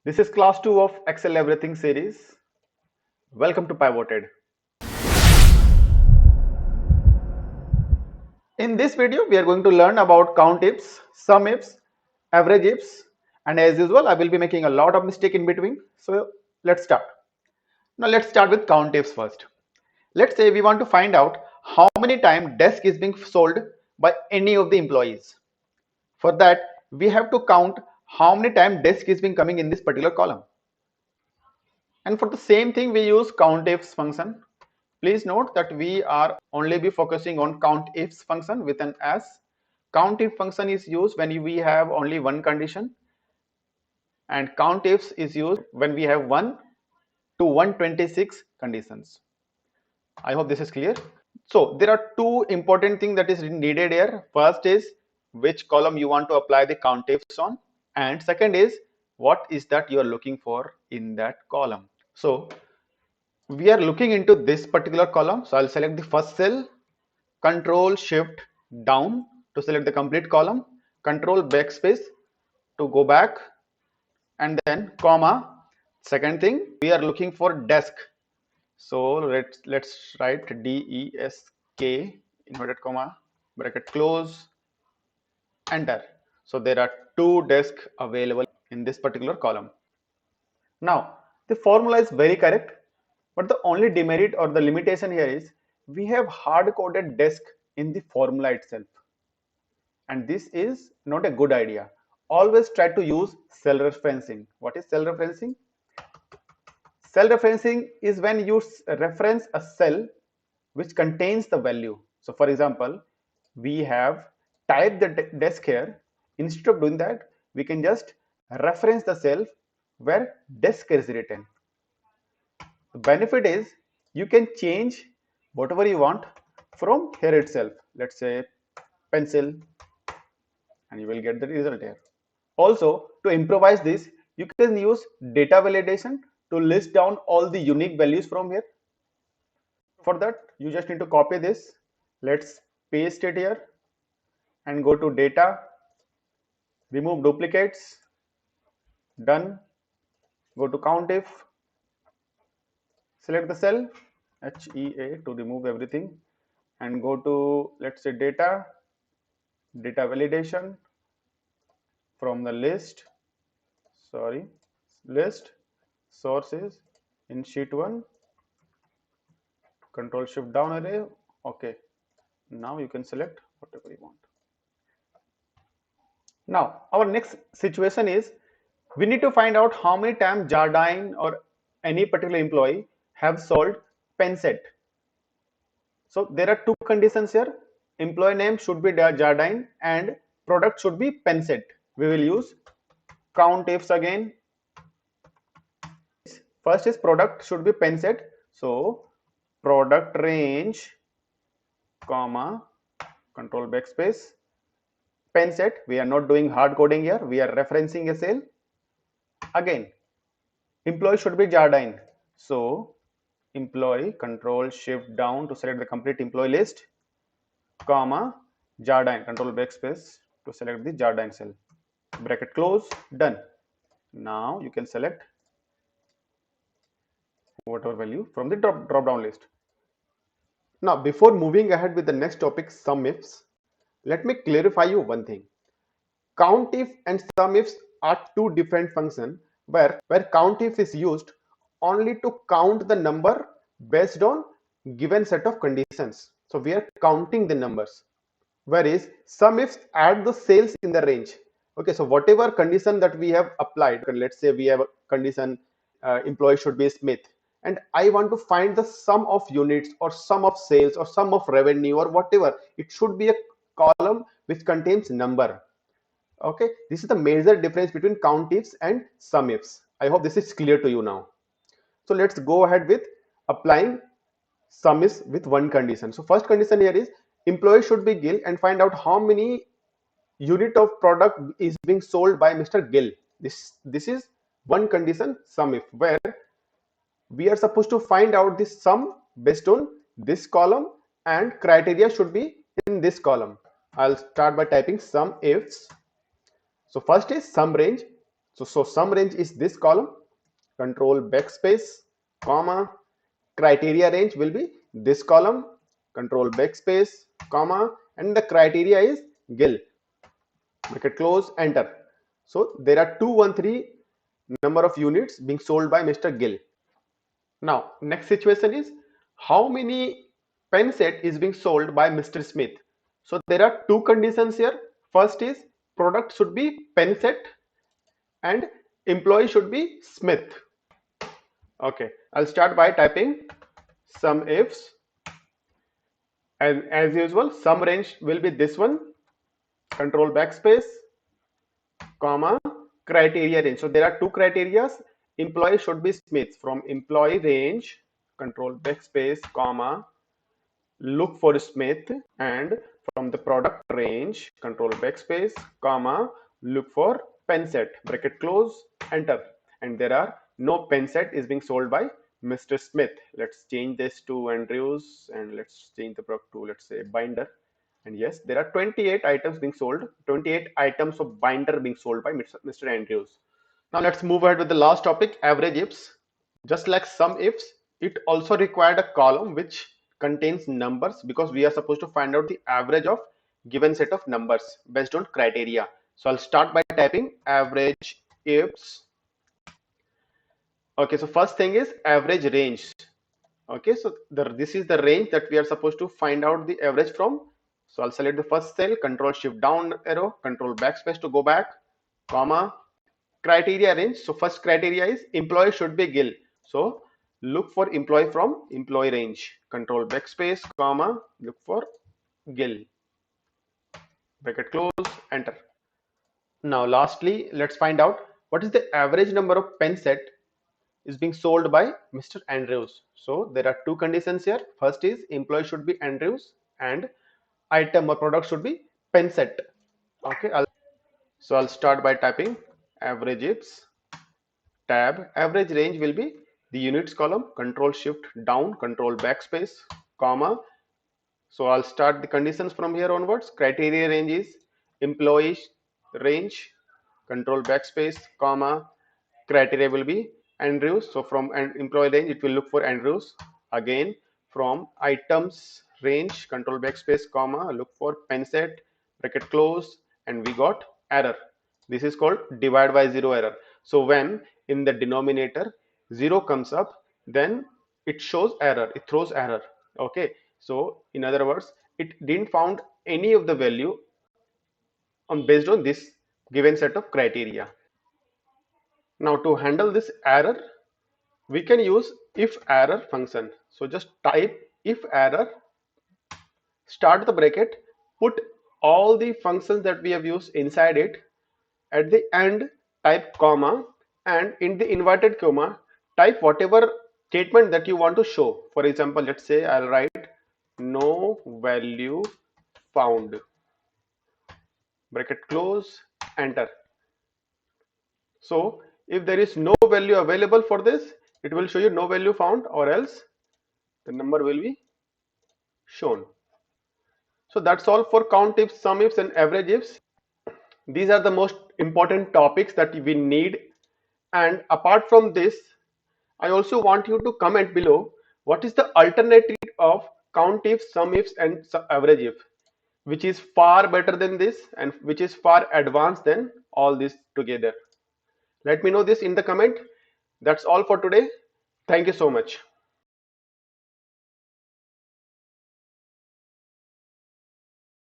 This is class 2 of Excel Everything series. Welcome to Pivoted. In this video, we are going to learn about COUNTIFs, SUMIFS, AVERAGEIFS, and as usual, I will be making a lot of mistake in between. So let's start. Now let's start with COUNTIFs first. Let's say we want to find out how many times desk is being sold by any of the employees. For that, we have to count how many times desk is being coming in this particular column. And for the same thing, we use COUNTIFs function. Please note that we are only be focusing on COUNTIFs function with an S. COUNTIF function is used when we have only one condition, and COUNTIFs is used when we have 1 to 126 conditions. I hope this is clear. So there are two important things that is needed here. First is which column you want to apply the COUNTIFs on, and second is what is that you are looking for in that column. So we are looking into this particular column. So I'll select the first cell, Control Shift down to select the complete column, Control backspace to go back, and then comma. Second thing, we are looking for desk. So let's write DESK inverted comma bracket close, enter. So there are two desks available in this particular column. Now the formula is very correct, but the only demerit or the limitation here is we have hard coded desk in the formula itself, and this is not a good idea. Always try to use cell referencing. What is cell referencing? Cell referencing is when you reference a cell which contains the value. So for example, we have typed the desk here. Instead of doing that, we can just reference the cell where desk is written. The benefit is you can change whatever you want from here itself. Let's say pencil, and you will get the result here. Also, to improvise this, you can use data validation to list down all the unique values from here. For that, you just need to copy this. Let's paste it here and go to data, remove duplicates, done. Go to COUNTIF, select the cell HEA to remove everything, and go to, let's say, data validation from the list sources in sheet 1, Control Shift down array. Okay, now you can select whatever you want. Now our next situation is we need to find out how many times Jardine or any particular employee have sold pen set. So there are two conditions here. Employee name should be Jardine and product should be pen set. We will use COUNTIFs again. First is product should be pen set. So product range, comma, control backspace, pen set. We are not doing hard coding here. We are referencing a cell. Again, employee should be Jardine. So employee, control shift down to select the complete employee list, comma, Jardine, control backspace to select the Jardine cell, bracket close, done. Now you can select whatever value from the drop down list. Now before moving ahead with the next topic, SUMIFS, let me clarify you one thing. COUNTIF and SUMIFS are two different functions where COUNTIF is used only to count the number based on given set of conditions. So we are counting the numbers, whereas SUMIFS add the sales in the range. Okay, so whatever condition that we have applied, let's say we have a condition employee should be Smith, and I want to find the sum of units or sum of sales or sum of revenue or whatever. It should be a column which contains number. Okay, this is the major difference between COUNTIFs and SUMIFS. I hope this is clear to you now. So let's go ahead with applying SUMIFS with one condition. So first condition here is employee should be Gill and find out how many unit of product is being sold by Mr. Gill. This is one condition SUMIF, where we are supposed to find out this sum based on this column and criteria should be in this column. I'll start by typing SUMIFS. So first is sum range. So sum range is this column, control backspace, comma, criteria range will be this column, control backspace, comma, and the criteria is GIL, bracket close, enter. So there are 213 number of units being sold by Mr. Gill. Now next situation is how many pen set is being sold by Mr. Smith. So there are two conditions here. First is product should be pen set and employee should be Smith. Okay, I'll start by typing SUMIFS, and as usual sum range will be this one, control backspace, comma, criteria range. So there are two criteria. Employee should be Smith. From employee range, control backspace, comma, look for Smith, and from the product range, control backspace, comma, look for pen set, bracket close, enter. And there are no pen set is being sold by Mr. Smith. Let's change this to Andrews, and let's change the product to, let's say, binder. And yes, there are 28 items being sold, 28 items of binder being sold by Mr. Andrews. Now let's move ahead with the last topic, average ifs. Just like sum ifs, it also required a column which contains numbers, because we are supposed to find out the average of given set of numbers based on criteria. So I'll start by typing average ifs. Okay, so first thing is average range. Okay, so this is the range that we are supposed to find out the average from. So I'll select the first cell, control shift down arrow, control backspace to go back, comma, criteria range. So first criteria is employee should be Gill. So look for employee from employee range, control backspace, comma, look for Gill, bracket close, enter. Now lastly, let's find out what is the average number of pen set is being sold by Mr. Andrews. So there are two conditions here. First is employee should be Andrews and item or product should be pen set. Okay, I'll start by typing average ifs, tab, average range will be the units column, control shift down, control backspace, comma. So I'll start the conditions from here onwards. Criteria range is employee range, control backspace, comma, criteria will be Andrews. So from an employee range it will look for Andrews. Again from items range, control backspace, comma, look for pen set, bracket close, and we got error. This is called divide by zero error. So when in the denominator 0 comes up, then it shows error, it throws error. Okay, so in other words, it didn't found any of the value based on this given set of criteria. Now to handle this error, we can use if error function. So just type if error, start the bracket, put all the functions that we have used inside it. At the end, type comma, and in the inverted comma, type whatever statement that you want to show. For example, let's say I'll write no value found, bracket close, enter. So if there is no value available for this, it will show you no value found, or else the number will be shown. So that's all for COUNTIFs, SUMIFS and AVERAGEIFS. These are the most important topics that we need. And apart from this, I also want you to comment below what is the alternative of COUNTIF, SUMIFS and AVERAGEIF, which is far better than this and which is far advanced than all this together. Let me know this in the comment. That's all for today. Thank you so much.